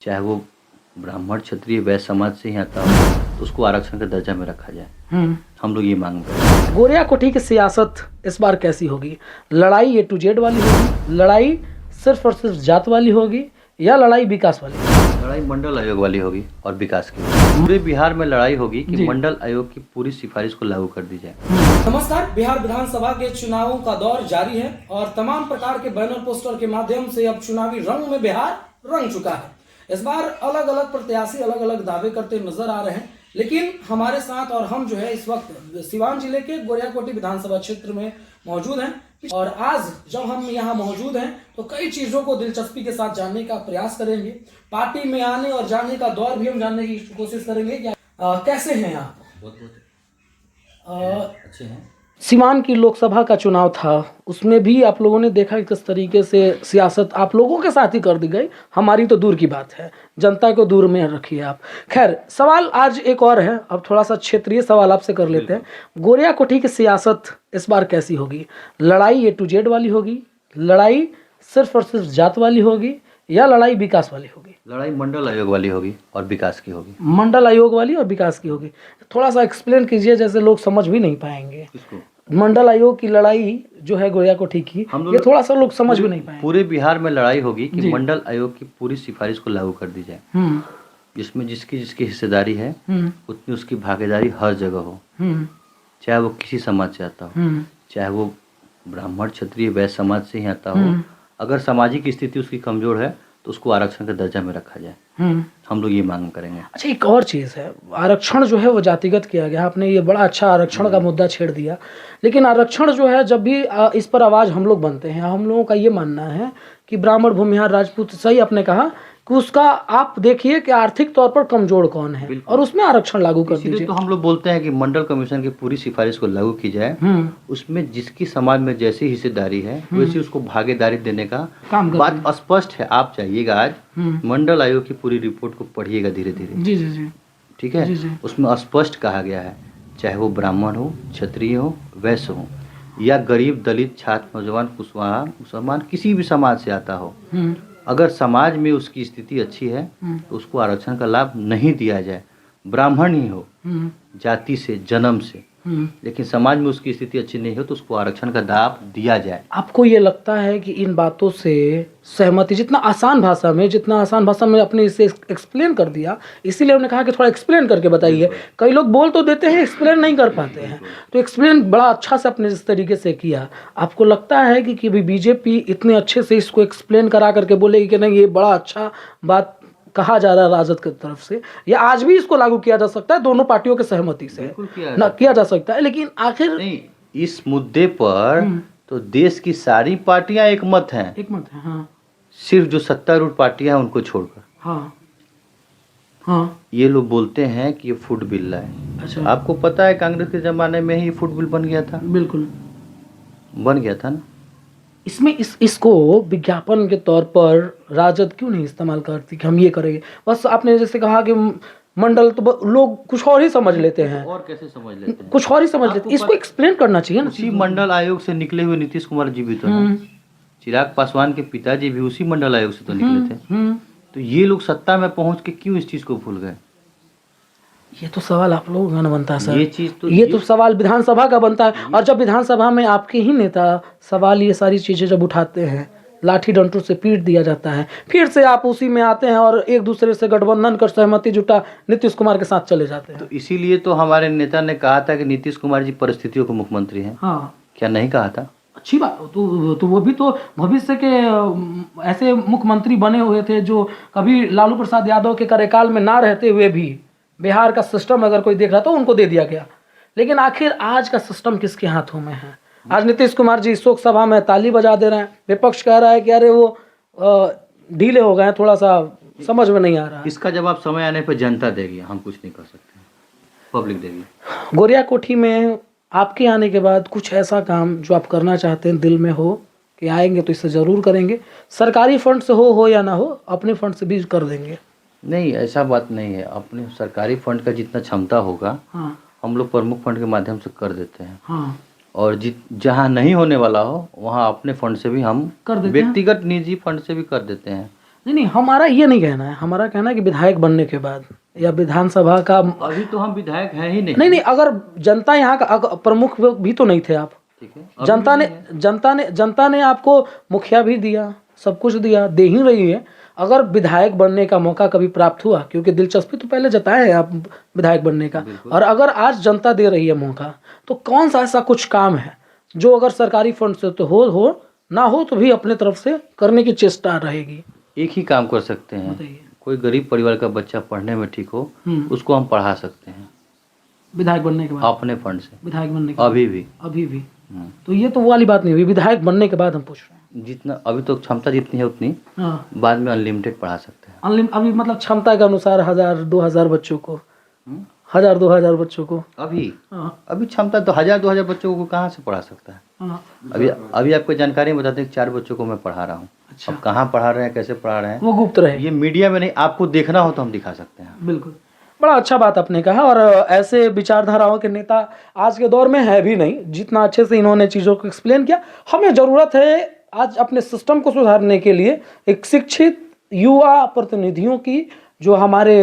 चाहे वो ब्राह्मण क्षत्रिय वैश्य समाज से ही आता हो तो उसको आरक्षण का दर्जा में रखा जाए। हम लोग ये मांग कर रहे हैं। गोरिया कोठी की सियासत इस बार कैसी होगी? लड़ाई A to Z वाली होगी, लड़ाई सिर्फ और सिर्फ जात वाली होगी, या लड़ाई विकास वाली होगी? लड़ाई मंडल आयोग वाली होगी और विकास की होगी। पूरे बिहार में लड़ाई होगी कि मंडल आयोग की पूरी सिफारिश को लागू कर दी जाए। नमस्कार, बिहार विधानसभा के चुनावों का दौर जारी है और तमाम प्रकार के बैनर पोस्टर के माध्यम से अब चुनावी रंग में बिहार रंग चुका है। इस बार अलग अलग प्रत्याशी अलग अलग दावे करते नजर आ रहे हैं, लेकिन हमारे साथ और हम जो है इस वक्त सिवान जिले के गोरियाकोटी विधानसभा क्षेत्र में मौजूद हैं और आज जब हम यहाँ मौजूद हैं तो कई चीजों को दिलचस्पी के साथ जानने का प्रयास करेंगे। पार्टी में आने और जाने का दौर भी हम जानने की कोशिश करेंगे। कैसे हैं आप? बहुत अच्छे हैं। सिवान की लोकसभा का चुनाव था, उसमें भी आप लोगों ने देखा कि किस तरीके से सियासत आप लोगों के साथ ही कर दी गई। हमारी तो दूर की बात है, जनता को दूर में रखिए आप। खैर, सवाल आज एक और है, अब थोड़ा सा क्षेत्रीय सवाल आपसे कर लेते हैं। गोरिया कोठी की सियासत इस बार कैसी होगी? लड़ाई A to Z वाली होगी, लड़ाई सिर्फ और सिर्फ जात वाली होगी, या लड़ाई विकास वाली होगी? लड़ाई मंडल आयोग वाली होगी और विकास की होगी। मंडल आयोग वाली और विकास की होगी। थोड़ा सा एक्सप्लेन कीजिए, जैसे लोग समझ भी नहीं पाएंगे। मंडल आयोग की लड़ाई जो है गोरिया कोठी की, ये थोड़ा सा लोग समझ भी नहीं पाएंगे। पूरे बिहार में लड़ाई होगी कि मंडल आयोग की पूरी सिफारिश को लागू कर दी जाए, जिसमें जिसकी जिसकी हिस्सेदारी है उतनी उसकी भागीदारी हर जगह हो, चाहे वो किसी समाज से आता हो, चाहे वो ब्राह्मण क्षत्रिय वैश्य समाज से ही आता हो। अगर सामाजिक स्थिति उसकी कमजोर है तो उसको आरक्षण का दर्जा में रखा जाए। हम लोग ये मांग करेंगे। अच्छा, एक और चीज़ है, आरक्षण जो है वो जातिगत किया गया। आपने ये बड़ा अच्छा आरक्षण का मुद्दा छेड़ दिया, लेकिन आरक्षण जो है जब भी इस पर आवाज़ हम लोग बनते हैं, हम लोगों का ये मानना है कि ब्राह्मण भूमिहार राजपूत, सही आपने कहा कि उसका आप देखिए कि आर्थिक तौर पर कमजोर कौन है और उसमें आरक्षण लागू कर दीजिए। तो हम लोग बोलते हैं कि मंडल कमीशन की पूरी सिफारिश को लागू की जाए, उसमें जिसकी समाज में जैसी हिस्सेदारी है वैसी उसको भागीदारी देने का बात स्पष्ट है। आप जाइएगा आज मंडल आयोग की पूरी रिपोर्ट को पढ़िएगा धीरे धीरे। जी जी जी, ठीक है। उसमें स्पष्ट कहा गया है, चाहे वो ब्राह्मण हो, क्षत्रिय हो, वैश्य हो, या गरीब, दलित, छात्र, नौजवान, कुशवाहा, मुसलमान, किसी भी समाज से आता हो, अगर समाज में उसकी स्थिति अच्छी है तो उसको आरक्षण का लाभ नहीं दिया जाए। ब्राह्मण ही हो, जाति से, जन्म से, लेकिन समाज में उसकी स्थिति अच्छी नहीं हो तो उसको आरक्षण का लाभ दिया जाए। आपको ये लगता है कि इन बातों से सहमति, जितना आसान भाषा में अपने इसे एक्सप्लेन कर दिया, इसीलिए उन्होंने कहा कि थोड़ा एक्सप्लेन करके बताइए। कई लोग बोल तो देते हैं, एक्सप्लेन नहीं कर पाते हैं, तो एक्सप्लेन बड़ा अच्छा से अपने जिस तरीके से किया। आपको लगता है कि बीजेपी इतने अच्छे से इसको एक्सप्लेन करा करके बोलेगी कि नहीं ये बड़ा अच्छा बात कहा जा रहा है राजद की तरफ से, या आज भी इसको लागू किया जा सकता है दोनों पार्टियों के सहमति से किया जा सकता है? लेकिन आखिर नहीं, इस मुद्दे पर तो देश की सारी पार्टियां एक मत हैं। हाँ। सिर्फ जो सत्तारूढ़ पार्टियां हैं उनको छोड़कर। हाँ। ये लोग बोलते हैं कि ये फूड बिल है। अच्छा। आपको पता है कांग्रेस के जमाने में ही फूड बिल बन गया था। बिल्कुल बन गया था ना। इसमें इसको विज्ञापन के तौर पर राजद क्यों नहीं इस्तेमाल करती कि हम ये करेंगे? बस आपने जैसे कहा कि मंडल, तो लोग कुछ और ही समझ लेते हैं। और कैसे समझ लेते हैं? कुछ और ही समझ लेते हैं। इसको एक्सप्लेन करना चाहिए ना। उसी मंडल आयोग से निकले हुए नीतीश कुमार जी भी तो हैं। चिराग पासवान के पिताजी भी उसी मंडल आयोग से तो निकले थे। तो ये लोग सत्ता में पहुंच के क्यों इस चीज को भूल गए? ये तो सवाल आप लोगों का बनता है सर। ये तो सवाल विधानसभा का बनता है, और जब विधानसभा में आपके ही नेता सवाल ये सारी चीजें जब उठाते हैं, लाठी डंडों से पीट दिया जाता है, फिर से आप उसी में आते हैं और एक दूसरे से गठबंधन कर सहमति जुटा नीतीश कुमार के साथ चले जाते हैं। तो इसीलिए तो हमारे नेता ने कहा था कि नीतीश कुमार जी परिस्थितियों के मुख्यमंत्री हैं। हाँ, क्या नहीं कहा था? अच्छी बात। तो वो भी तो भविष्य के ऐसे मुख्यमंत्री बने हुए थे जो कभी लालू प्रसाद यादव के कार्यकाल में ना रहते हुए भी बिहार का सिस्टम अगर कोई देख रहा तो उनको दे दिया गया। लेकिन आखिर आज का सिस्टम किसके हाथों में है? आज नीतीश कुमार जी शोक सभा में ताली बजा दे रहे हैं, विपक्ष कह रहा है कि अरे वो ढीले हो गए हैं, थोड़ा सा समझ में नहीं आ रहा है। इसका जवाब समय आने पर जनता देगी, हम कुछ नहीं कर सकते, पब्लिक देगी। गोरिया कोठी में आपके आने के बाद कुछ ऐसा काम जो आप करना चाहते हैं, दिल में हो कि आएंगे तो इससे ज़रूर करेंगे, सरकारी फंड से हो या ना हो, अपने फंड से भी कर देंगे? नहीं, ऐसा बात नहीं है। अपने सरकारी फंड का जितना क्षमता होगा हम लोग प्रमुख फंड के माध्यम से कर देते हैं। और जहाँ नहीं होने वाला हो वहाँ अपने फंड से भी हम कर देते हैं। व्यक्तिगत निजी फंड से भी कर देते हैं। नहीं, हमारा ये नहीं कहना है, हमारा कहना है कि विधायक बनने के बाद या विधानसभा का, अभी तो हम विधायक हैं ही नहीं। नहीं, अगर जनता यहाँ का प्रमुख भी तो नहीं थे आप, ठीक है, जनता ने आपको मुखिया भी दिया, सब कुछ दिया, दे ही रही है। अगर विधायक बनने का मौका कभी प्राप्त हुआ, क्योंकि दिलचस्पी तो पहले जताए हैं आप विधायक बनने का, और अगर आज जनता दे रही है मौका, तो कौन सा ऐसा कुछ काम है जो अगर सरकारी फंड से तो हो ना हो तो भी अपने तरफ से करने की चेष्टा रहेगी? एक ही काम कर सकते हैं, कोई गरीब परिवार का बच्चा पढ़ने में ठीक हो, उसको हम पढ़ा सकते हैं विधायक बनने के बाद, अपने फंड से, विधायक बनने के अभी भी। तो ये तो वो वाली बात नहीं हुई, विधायक बनने के बाद हम पूछ रहे हैं। जितना अभी तो क्षमता जितनी है उतनी, हाँ, बाद में अनलिमिटेड पढ़ा सकते हैं। अभी मतलब क्षमता के अनुसार 1000-2000 बच्चों को, 1000-2000 बच्चों को अभी क्षमता तो 1000-2000 बच्चों को कहाँ से पढ़ा सकता है? अभी आपको जानकारी बताते हैं, 4 बच्चों को मैं पढ़ा रहा हूँ। अच्छा। अब कहाँ पढ़ा रहे हैं, कैसे पढ़ा रहे हैं, वो गुप्त रहे, ये मीडिया में नहीं, आपको देखना हो तो हम दिखा सकते हैं। बिल्कुल, बड़ा अच्छा बात आपने कहा। और ऐसे विचारधाराओं के नेता आज के दौर में है भी नहीं, जितना अच्छे से इन्होंने चीज़ों को एक्सप्लेन किया। हमें ज़रूरत है आज अपने सिस्टम को सुधारने के लिए एक शिक्षित युवा प्रतिनिधियों की, जो हमारे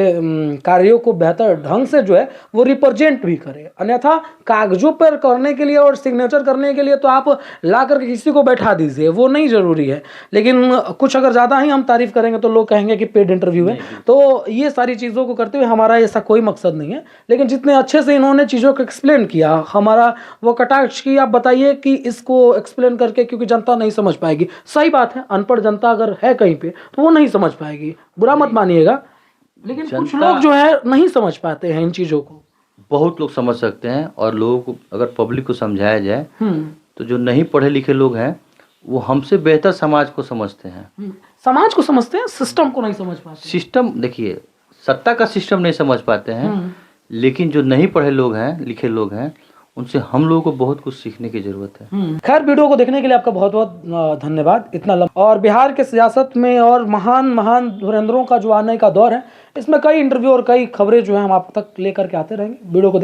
कार्यों को बेहतर ढंग से जो है वो रिप्रेजेंट भी करे। अन्यथा कागजों पर करने के लिए और सिग्नेचर करने के लिए तो आप ला करके किसी को बैठा दीजिए, वो नहीं ज़रूरी है। लेकिन कुछ अगर ज़्यादा ही हम तारीफ करेंगे तो लोग कहेंगे कि पेड इंटरव्यू है। तो ये सारी चीज़ों को करते हुए हमारा ऐसा कोई मकसद नहीं है, लेकिन जितने अच्छे से इन्होंने चीज़ों को एक्सप्लेन किया, हमारा वो कटाक्ष की आप बताइए कि इसको एक्सप्लेन करके, क्योंकि जनता नहीं समझ पाएगी। सही बात है, अनपढ़ जनता अगर है कहीं पे तो वो नहीं समझ पाएगी, बुरा मत मानिएगा, लेकिन कुछ लोग जो है नहीं समझ पाते हैं इन चीज़ों को। बहुत लोग समझ सकते हैं, और लोगों को अगर पब्लिक को समझाया जाए तो जो नहीं पढ़े लिखे लोग हैं वो हमसे बेहतर समाज को समझते हैं। समाज को समझते हैं, सिस्टम को नहीं समझ पाते। सिस्टम देखिए, सत्ता का सिस्टम नहीं समझ पाते हैं, लेकिन जो नहीं पढ़े लोग हैं, लिखे लोग हैं, उनसे हम लोगों को बहुत कुछ सीखने की जरूरत है। खैर, वीडियो को देखने के लिए आपका बहुत बहुत धन्यवाद। इतना लंबा और बिहार के सियासत में और महान धुरंधरों का जो आने का दौर है, इसमें कई इंटरव्यू और कई खबरें जो है हम आप तक लेकर के आते रहेंगे। वीडियो को